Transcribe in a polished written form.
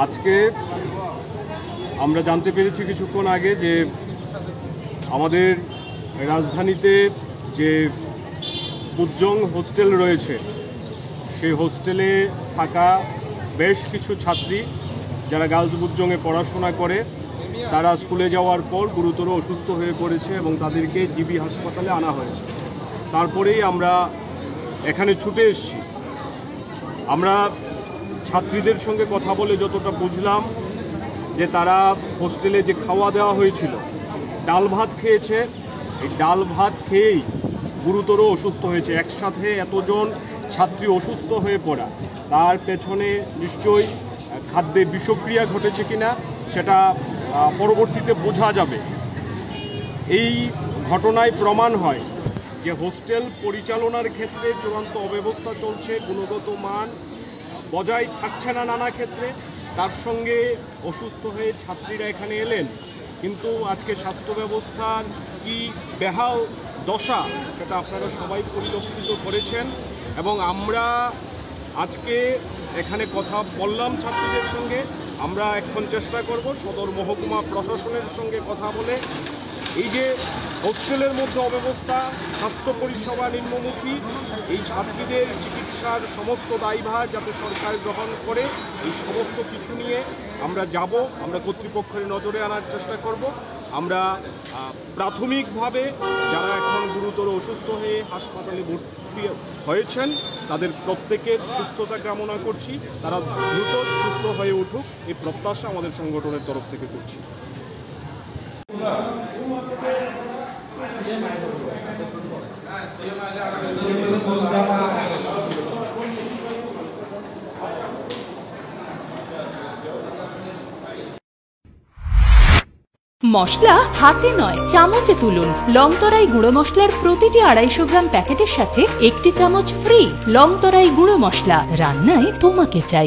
আজকে আমরা জানতে পেরেছি কিছুক্ষণ আগে যে আমাদের রাজধানীতে যে বুজ্জং হোস্টেল রয়েছে সেই হোস্টেলে থাকা বেশ কিছু ছাত্রী যারা গার্লস বুজ্জংয়ে পড়াশোনা করে তারা স্কুলে যাওয়ার পর গুরুতর অসুস্থ হয়ে পড়েছে এবং তাদেরকে জিবি হাসপাতালে আনা হয়েছে। তারপরেই আমরা এখানে ছুটে এসেছি। আমরা ছাত্রীদের সঙ্গে কথা বলে যতটা বুঝলাম যে তারা হোস্টেলে যে খাওয়া দেওয়া হয়েছিল ডাল ভাত খেয়েছে, এই ডাল ভাত খেয়েই গুরুতর অসুস্থ হয়েছে। একসাথে এতজন ছাত্রী অসুস্থ হয়ে পড়া, তার পেছনে নিশ্চয়ই খাদ্যে বিষক্রিয়া ঘটেছে কিনা সেটা পরবর্তীতে বোঝা যাবে। এই ঘটনায় প্রমাণ হয় যে হোস্টেল পরিচালনার ক্ষেত্রে চূড়ান্ত অব্যবস্থা চলছে, গুণগত মান বজায় থাকছে না নানা ক্ষেত্রে। তার সঙ্গে অসুস্থ হয়ে ছাত্রীরা এখানে এলেন, কিন্তু আজকে স্বাস্থ্য ব্যবস্থার কি বেহাল দশা সেটা আপনারা সবাই পরিলক্ষিত করেছেন। এবং আমরা আজকে এখানে কথা বললাম ছাত্রীদের সঙ্গে, আমরা এখন চেষ্টা করব সদর মহকুমা প্রশাসনের সঙ্গে কথা বলে এই যে হোস্টেলের মধ্যে অব্যবস্থা, স্বাস্থ্য পরিষেবা নিম্নমুখী, এই ছাত্রীদের চিকিৎসার সমস্ত দায়ভার যাতে সরকার গ্রহণ করে, এই সমস্ত কিছু নিয়ে আমরা যাব, আমরা কর্তৃপক্ষের নজরে আনার চেষ্টা করব। আমরা প্রাথমিকভাবে যারা এখন গুরুতর অসুস্থ হয়ে হাসপাতালে ভর্তি হয়েছেন তাদের প্রত্যেকের সুস্থতা কামনা করছি, তারা দ্রুত সুস্থ হয়ে উঠুক এই প্রত্যাশা আমাদের সংগঠনের তরফ থেকে করছি। মশলা হাতে নয় চামচে তুলুন। লংতরাই গুঁড়ো মশলার প্রতিটি 250 গ্রাম প্যাকেটের সাথে 1টি চামচ ফ্রি। লংতরাই গুঁড়ো মশলা, রান্নায় তোমাকে চাই।